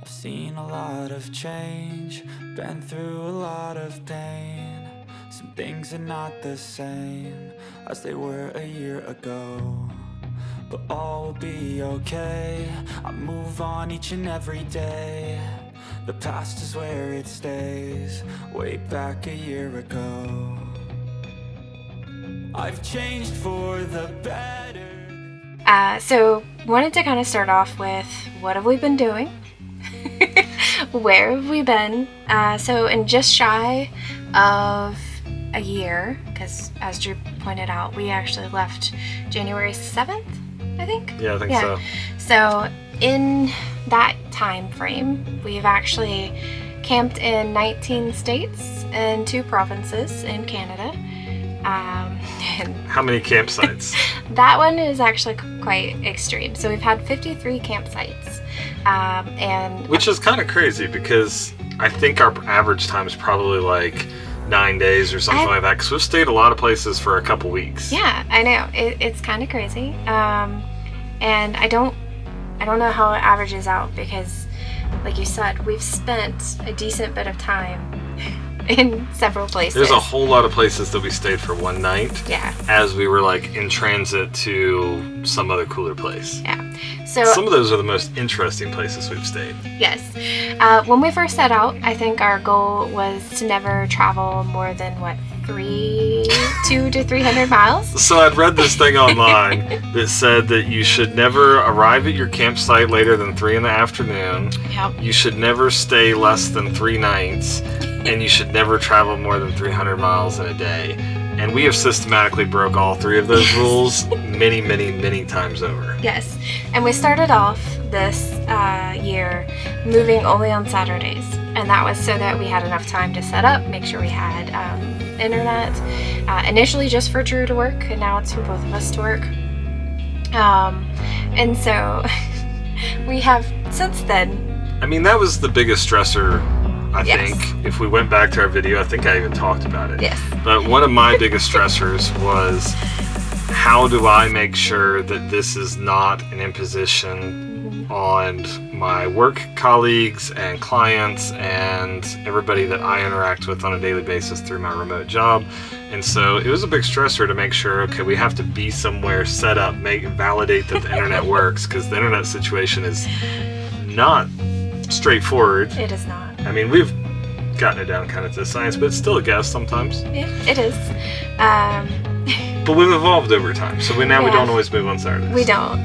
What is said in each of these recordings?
I've seen a lot of change, been through a lot of pain. Some things are not the same as they were a year ago, but all will be okay. I move on each and every day. The past is where it stays, way back a year ago. I've changed for the better. So wanted to kind of start off with what have we been doing? Where have we been? So in just shy of a year, because as Drew pointed out, we actually left January 7th, I think? Yeah, I think so. So in that time frame, we've actually camped in 19 states and 2 provinces in Canada. How many campsites? That one is actually quite extreme. So we've had 53 campsites. Which is kind of crazy because I think our average time is probably like 9 days or something like that, because we've stayed a lot of places for a couple weeks. Yeah, I know. It's kind of crazy. And I don't know how it averages out because, like you said, we've spent a decent bit of time in several places. There's a whole lot of places that we stayed for one night. Yeah. As we were like in transit to some other cooler place. Yeah. So some of those are the most interesting places we've stayed. Yes. When we first set out, I think our goal was to never travel more than 200 to 300 miles. So I'd read this thing online that said that you should never arrive at your campsite later than 3 p.m. Yep. You should never stay less than 3 nights, and you should never travel more than 300 miles in a day. And we have systematically broke all 3 of those rules many, many, many times over. Yes. And we started off this year moving only on Saturdays. And that was so that we had enough time to set up, make sure we had internet. Initially just for Drew to work, and now it's for both of us to work. And so we have since then. I mean, that was the biggest stressor. I Yes. think if we went back to our video, I think I even talked about it. Yes. But one of my biggest stressors was, how do I make sure that this is not an imposition on my work colleagues and clients and everybody that I interact with on a daily basis through my remote job? And so it was a big stressor to make sure, okay, we have to be somewhere set up, validate that the internet works, because the internet situation is not straightforward. It is not. I mean, we've gotten it down kind of to science, but it's still a guess sometimes. Yeah, it is. But we've evolved over time, so we don't always move on Saturdays. We don't.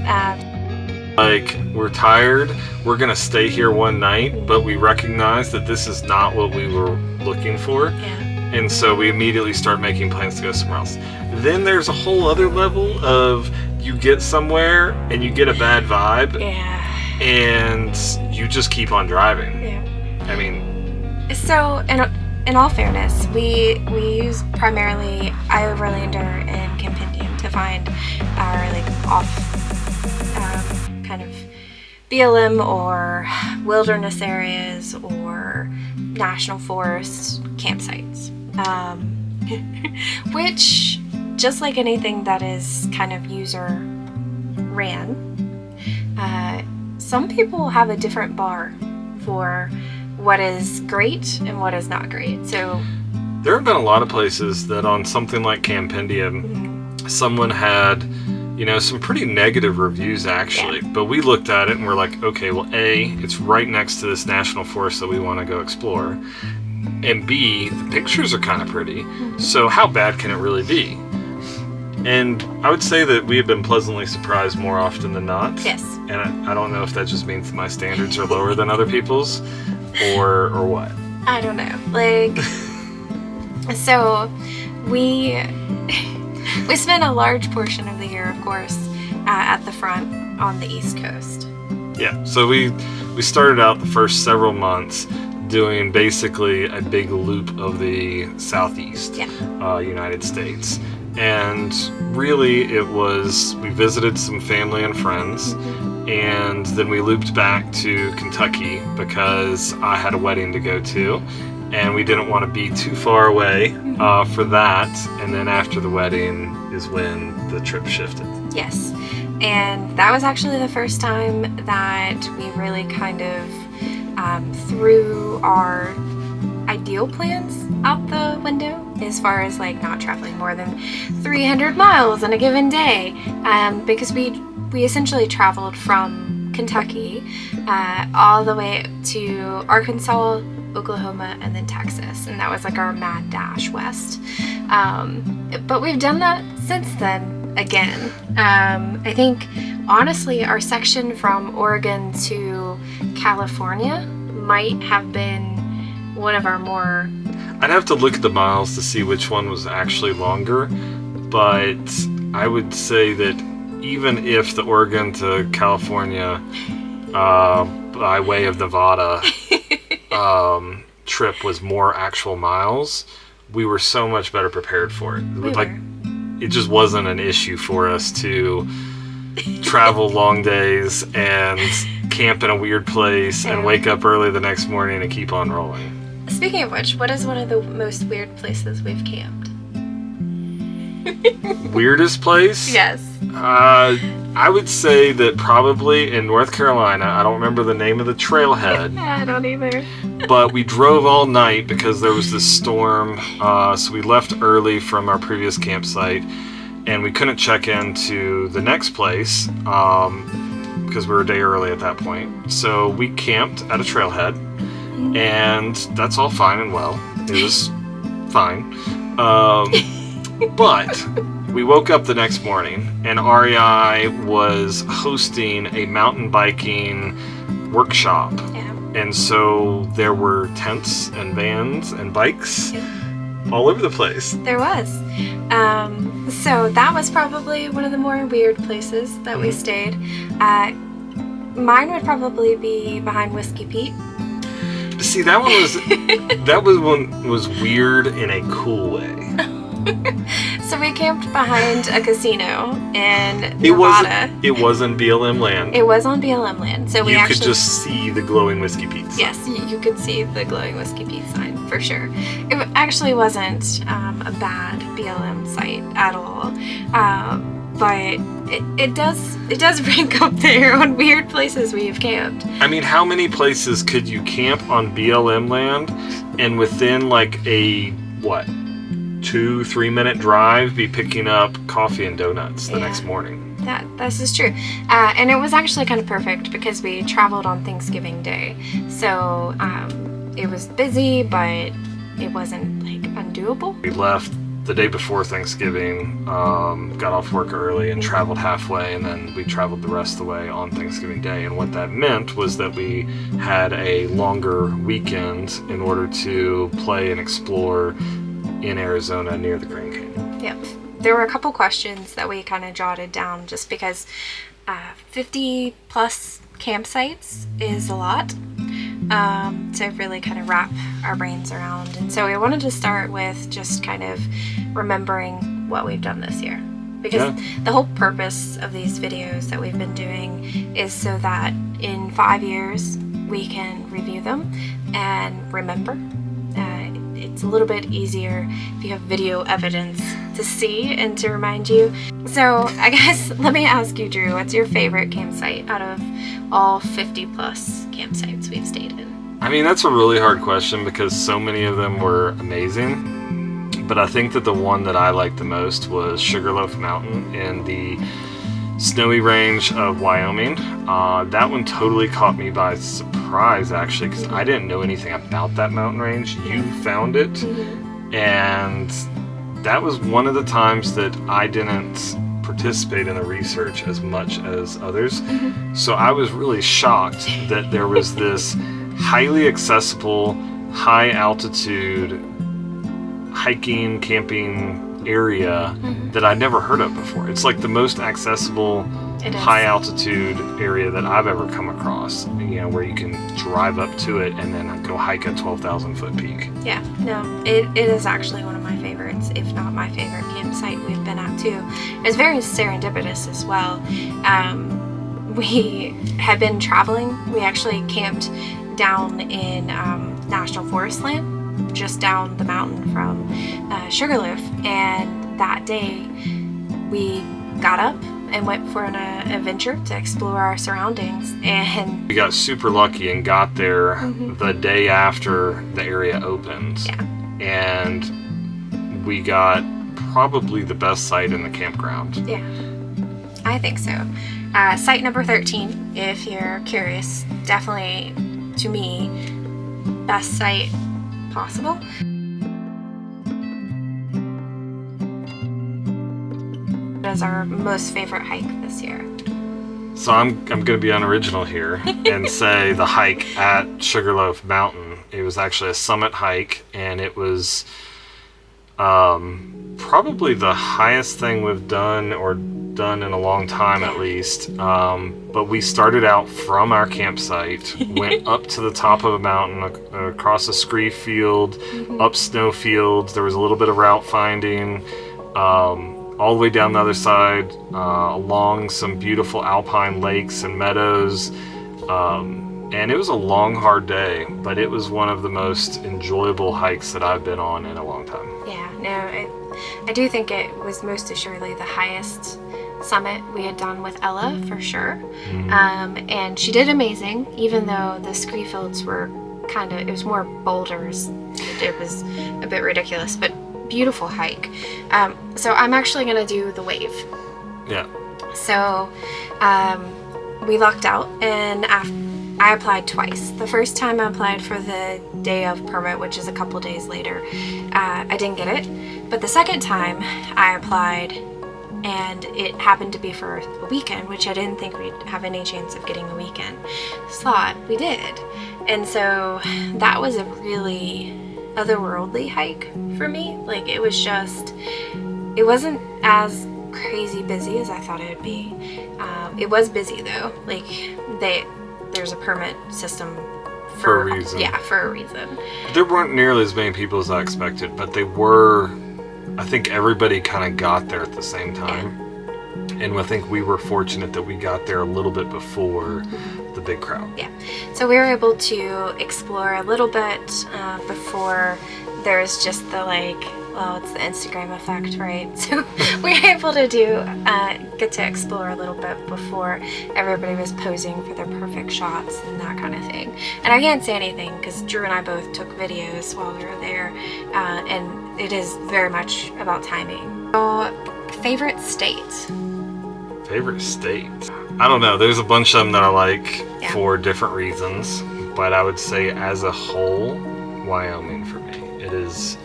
Like, we're tired, we're gonna stay here one night, but we recognize that this is not what we were looking for. Yeah. And so we immediately start making plans to go somewhere else. Then there's a whole other level of, you get somewhere and you get a bad vibe. Yeah. And you just keep on driving. Yeah. I mean, so in all fairness, we use primarily iOverlander and Compendium to find our off kind of BLM or wilderness areas or national forest campsites, which, just like anything that is kind of user ran, some people have a different bar for what is great and what is not great. So there have been a lot of places that on something like Campendium, someone had, some pretty negative reviews actually. Yeah. But we looked at it and we're like, okay, well, A, it's right next to this national forest that we want to go explore. And B, the pictures are kind of pretty. So how bad can it really be? And I would say that we have been pleasantly surprised more often than not. Yes. And I don't know if that just means that my standards are lower than other people's or what. I don't know. So we spent a large portion of the year, of course, at the front on the East Coast. Yeah. So we started out the first several months doing basically a big loop of the Southeast United States. And really we visited some family and friends, and then we looped back to Kentucky because I had a wedding to go to, and we didn't want to be too far away for that. And then after the wedding is when the trip shifted. Yes. And that was actually the first time that we really kind of threw our ideal plans out the window as far as like not traveling more than 300 miles in a given day, because we essentially traveled from Kentucky all the way to Arkansas, Oklahoma, and then Texas, and that was like our mad dash west. But we've done that since then again. I think honestly our section from Oregon to California might have been one of our more... I'd have to look at the miles to see which one was actually longer, but I would say that even if the Oregon to California by way of Nevada trip was more actual miles, we were so much better prepared for it. It just wasn't an issue for us to travel long days and camp in a weird place and wake up early the next morning and keep on rolling. Speaking of which, what is one of the most weird places we've camped? Weirdest place? Yes. I would say that probably in North Carolina. I don't remember the name of the trailhead. I don't either. But we drove all night because there was this storm. So we left early from our previous campsite, and we couldn't check into the next place because we were a day early at that point. So we camped at a trailhead, and that's all fine and well. It was fine. But we woke up the next morning, and REI was hosting a mountain biking workshop. Yeah. And so there were tents and vans and bikes all over the place. There was. So that was probably one of the more weird places that we stayed. Mine would probably be behind Whiskey Pete. See, that one was weird in a cool way. So we camped behind a casino in Nevada. It was in BLM land. It was on BLM land. So we could just see the glowing Whiskey Pete sign. Yes, you could see the glowing Whiskey Pete sign for sure. It actually wasn't a bad BLM site at all, but it does rank up there on weird places we've camped. I mean, how many places could you camp on BLM land and within like a 2-3 minute drive be picking up coffee and donuts the next morning? This is true. And it was actually kind of perfect because we traveled on Thanksgiving Day. So it was busy, but it wasn't like undoable. We left the day before Thanksgiving, got off work early and traveled halfway, and then we traveled the rest of the way on Thanksgiving Day. And what that meant was that we had a longer weekend in order to play and explore in Arizona near the Grand Canyon. Yep. There were a couple questions that we kind of jotted down just because 50 plus campsites is a lot to really kind of wrap our brains around. And so we wanted to start with just kind of remembering what we've done this year. Because the whole purpose of these videos that we've been doing is so that in 5 years we can review them and remember. It's a little bit easier if you have video evidence to see and to remind you. So I guess let me ask you, Drew, what's your favorite campsite out of all 50 plus campsites we've stayed in? I mean, that's a really hard question because so many of them were amazing. But I think that the one that I liked the most was Sugarloaf Mountain in the snowy range of Wyoming. That one totally caught me by surprise, actually, because I didn't know anything about that mountain range. You found it, and that was one of the times that I didn't participate in the research as much as others. So I was really shocked that there was this highly accessible, high altitude hiking, camping area that I'd never heard of before. It's like the most accessible high altitude area that I've ever come across, where you can drive up to it and then go hike a 12,000 foot peak. Yeah, no, it is actually one of my favorites, if not my favorite campsite we've been at too. It's very serendipitous as well. We had been traveling. We actually camped down in National Forest land, just down the mountain from Sugarloaf, and that day we got up and went for an adventure to explore our surroundings. And we got super lucky and got there the day after the area opened. Yeah. And we got probably the best site in the campground. Yeah, I think so. Site number 13, if you're curious, definitely, to me, best site possible. It is our most favorite hike this year. So I'm going to be unoriginal here and say the hike at Sugarloaf Mountain. It was actually a summit hike, and it was probably the highest thing we've done in a long time, at least. But we started out from our campsite, went up to the top of a mountain, across a scree field, up snow fields. There was a little bit of route finding, all the way down the other side, along some beautiful alpine lakes and meadows. And it was a long, hard day, but it was one of the most enjoyable hikes that I've been on in a long time. Yeah, no, I do think it was most assuredly the highest summit we had done with Ella, for sure. And she did amazing, even though the scree fields were it was more boulders. It was a bit ridiculous, but beautiful hike. So I'm actually going to do the wave. Yeah. So we lucked out, and I applied twice. The first time I applied for the day of permit, which is a couple days later. I didn't get it. But the second time I applied, and it happened to be for a weekend, which I didn't think we'd have any chance of getting a weekend slot. We did. And so that was a really otherworldly hike for me. Like, it wasn't as crazy busy as I thought it would be. It was busy though. Like, there's a permit system for a reason. Yeah, for a reason. There weren't nearly as many people as I expected, but they were. I think everybody kind of got there at the same time. Yeah. And I think we were fortunate that we got there a little bit before the big crowd. Yeah. So we were able to explore a little bit before there's just the it's the Instagram effect, right? So we were able to get to explore a little bit before everybody was posing for their perfect shots and that kind of thing. And I can't say anything because Drew and I both took videos while we were there, and it is very much about timing. So, favorite state? Favorite state? I don't know. There's a bunch of them that I like for different reasons, but I would say as a whole, Wyoming for me. It is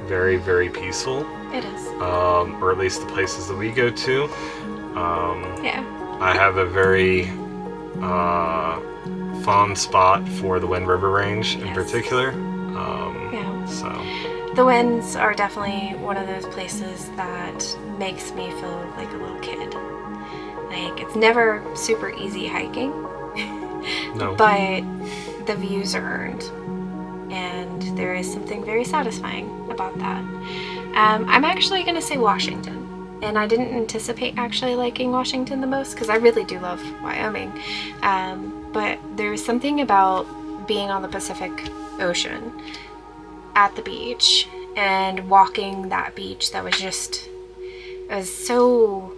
very, very peaceful. It is. Or at least the places that we go to. Yeah. I have a very fond spot for the Wind River Range in particular. So the winds are definitely one of those places that makes me feel like a little kid. Like, it's never super easy hiking. No. But the views are earned. And there is something very satisfying about that. I'm actually going to say Washington. And I didn't anticipate actually liking Washington the most because I really do love Wyoming. But there's something about being on the Pacific Ocean at the beach and walking that beach that was so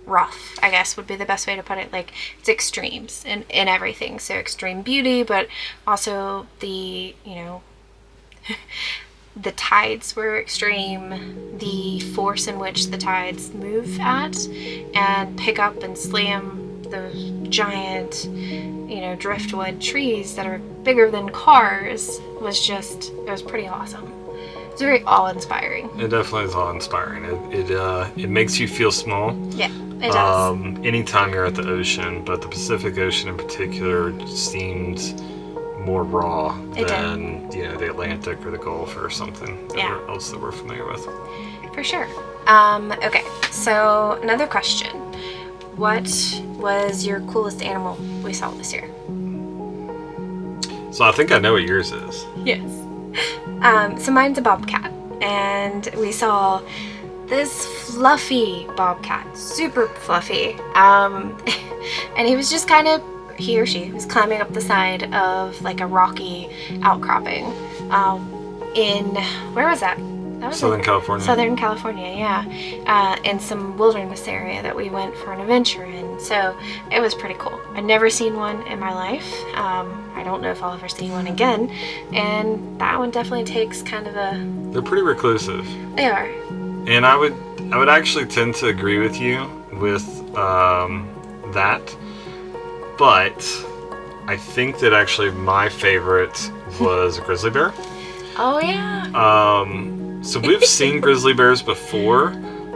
rough, I guess would be the best way to put it. Like, it's extremes in everything. So extreme beauty, but also the tides were extreme, the force in which the tides move at and pick up and slam those giant, driftwood trees that are bigger than cars it was pretty awesome. It's very awe-inspiring. It definitely is awe-inspiring. It makes you feel small. Yeah, it does. Anytime you're at the ocean, but the Pacific Ocean in particular seemed more raw than the Atlantic or the Gulf or something else that we're familiar with. For sure. Okay, so another question. What was your coolest animal we saw this year? So I think I know what yours is. Yes. So mine's a bobcat, and we saw this fluffy bobcat, super fluffy, and he was just he or she was climbing up the side of like a rocky outcropping where was that? That was Southern in California. Southern California, yeah. In some wilderness area that we went for an adventure in. So it was pretty cool. I'd never seen one in my life. I don't know if I'll ever see one again. And that one definitely takes kind of a... They're pretty reclusive. They are. And I would actually tend to agree with you with that. But I think that actually my favorite was a grizzly bear. Oh, yeah. So we've seen grizzly bears before,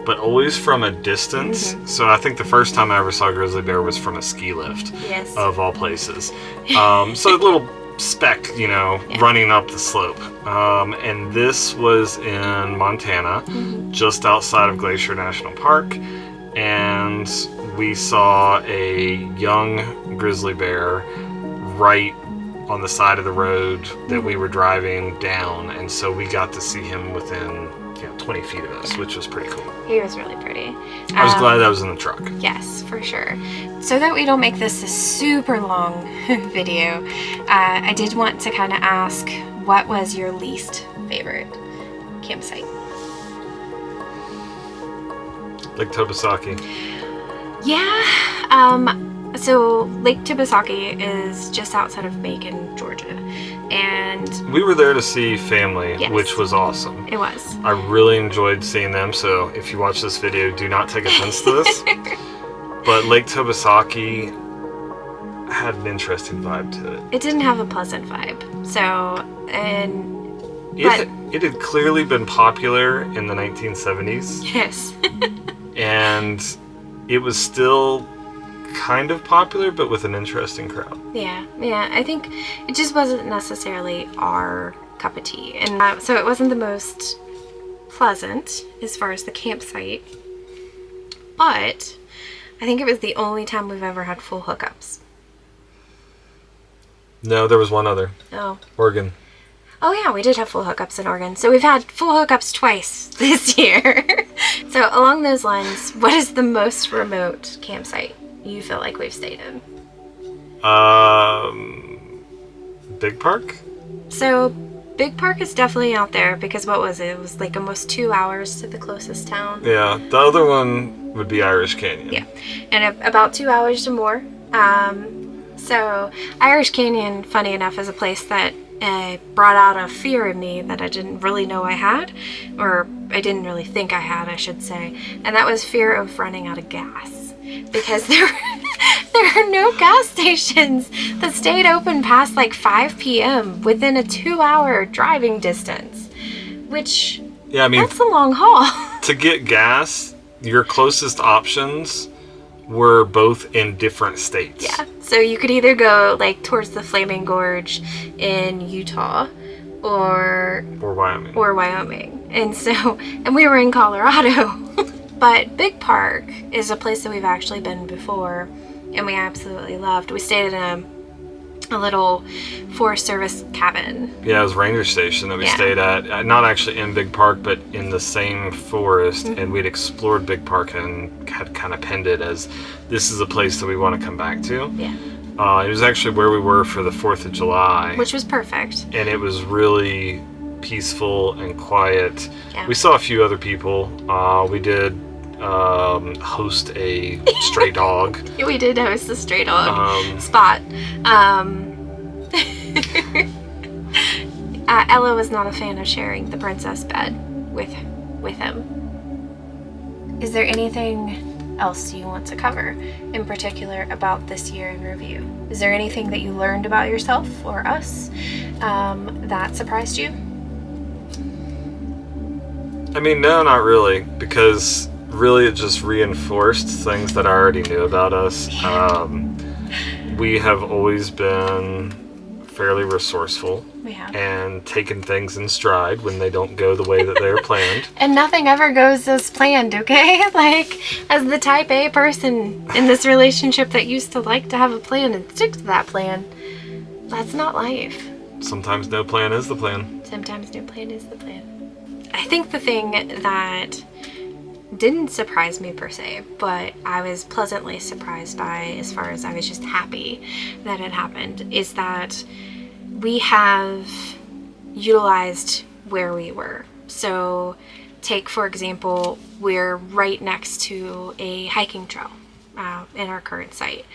but always from a distance. Mm-hmm. So I think the first time I ever saw a grizzly bear was from a ski lift, Yes. of all places. So a little speck, running up the slope. And this was in Montana, just outside of Glacier National Park. And we saw a young grizzly bear right on the side of the road that we were driving down, and so we got to see him within 20 feet of us, which was pretty cool. He was really pretty. I was glad I was in the truck. Yes, for sure. So that we don't make this a super long video, I did want to kind of ask, what was your least favorite campsite? Lake Tobesaki. Yeah, so Lake Tobesaki is just outside of Macon, Georgia, and we were there to see family, Yes. which was awesome. it was. I really enjoyed seeing them, so if you watch this video, do not take offense to this. But Lake Tobesaki had an interesting vibe to it. It didn't have a pleasant vibe. So, It had clearly been popular in the 1970s, yes. and it was still kind of popular, but with an interesting crowd. Yeah, I think it just wasn't necessarily our cup of tea. And so it wasn't the most pleasant as far as the campsite, but I think it was the only time we've ever had full hookups. No, there was one other. Oh. Oregon. Oh yeah, we did have full hookups in Oregon. So we've had full hookups twice this year. So along those lines, what is the most remote campsite you feel like we've stayed in? Big Park? So Big Park is definitely out there because what was it? It was like almost 2 hours to the closest town. Yeah, the other one would be Irish Canyon. Yeah, and about 2 hours or more. So Irish Canyon, funny enough, is a place that brought out a fear in me that I didn't really know I had, or I didn't really think I had, I should say, and that was fear of running out of gas, because there are no gas stations that stayed open past like 5 p.m. within a 2-hour driving distance, which, Yeah, I mean, that's a long haul. to get gas, your closest options were both in different states. Yeah, so you could either go like towards the Flaming Gorge in Utah or Wyoming. And we were in Colorado. But Big Park is a place that we've actually been before and we absolutely loved. We stayed in a little Forest Service cabin. Yeah, it was Ranger Station that we stayed at. Not actually in Big Park, but in the same forest. And we'd explored Big Park and had kind of penned it as this is a place that we want to come back to. Yeah. It was actually where we were for the 4th of July. Which was perfect. And it was really peaceful and quiet. Yeah. We saw a few other people. We did host a stray dog. We did host the stray dog spot. Ella was not a fan of sharing the princess bed with him. Is there anything else you want to cover in particular about this year in review? Is there anything that you learned about yourself or us that surprised you? I mean, no, not really, because really it just reinforced things that I already knew about us. We have always been fairly resourceful. We have. And taken things in stride when they don't go the way that they're planned. And nothing ever goes as planned, okay? Like, as the type A person in this relationship that used to like to have a plan and stick to that plan, that's not life. Sometimes no plan is the plan. Sometimes no plan is the plan. I think the thing that didn't surprise me per se, but I was pleasantly surprised by, as far as I was just happy that it happened, is that we have utilized where we were So take, for example, we're right next to a hiking trail in our current site.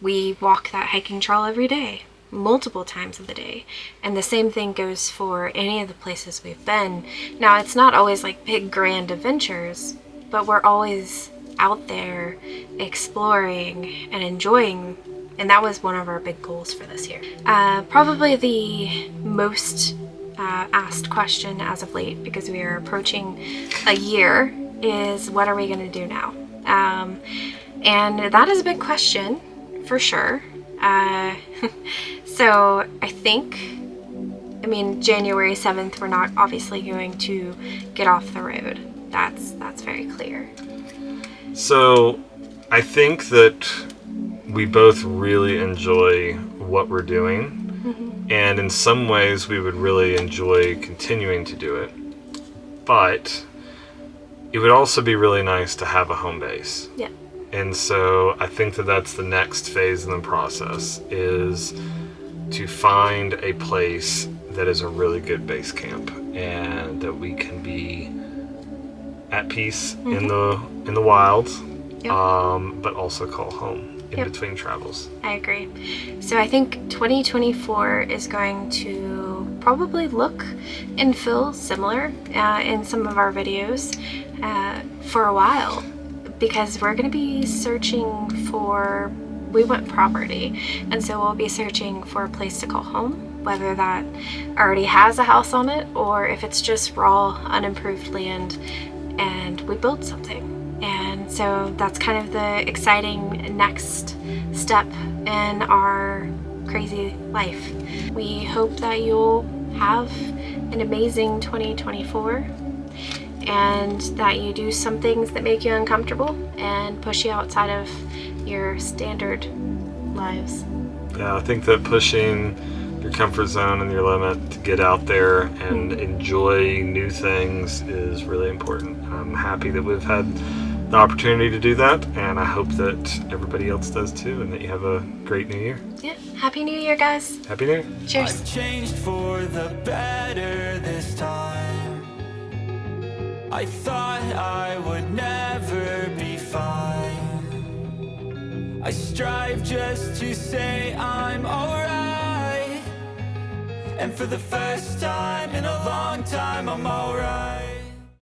We walk that hiking trail every day, multiple times of the day. And the same thing goes for any of the places we've been. Now, it's not always like big grand adventures, but we're always out there exploring and enjoying. And that was one of our big goals for this year. Probably the most asked question as of late, because we are approaching a year, is what are we going to do now? And that is a big question for sure. So I think, January 7th, we're not obviously going to get off the road. That's very clear. So I think that we both really enjoy what we're doing. And in some ways, we would really enjoy continuing to do it. But it would also be really nice to have a home base. Yeah. And so I think that that's the next phase in the process, is to find a place that is a really good base camp and that we can be at peace in the wild, but also call home in between travels. I agree. So I think 2024 is going to probably look and feel similar in some of our videos for a while, because we're going to be searching for, we want property, and so we'll be searching for a place to call home, whether that already has a house on it or if it's just raw, unimproved land and we build something. And so that's kind of the exciting next step in our crazy life. We hope that you'll have an amazing 2024 and that you do some things that make you uncomfortable and push you outside of your standard lives. Yeah, I think that pushing your comfort zone and your limit to get out there and enjoy new things is really important. I'm happy that we've had the opportunity to do that, and I hope that everybody else does too, and that you have a great new year. Yeah, Happy New Year, guys. Happy New Year. Cheers. I've changed for the better this time. I thought I would never be fine. I strive just to say I'm alright, and for the first time in a long time I'm alright.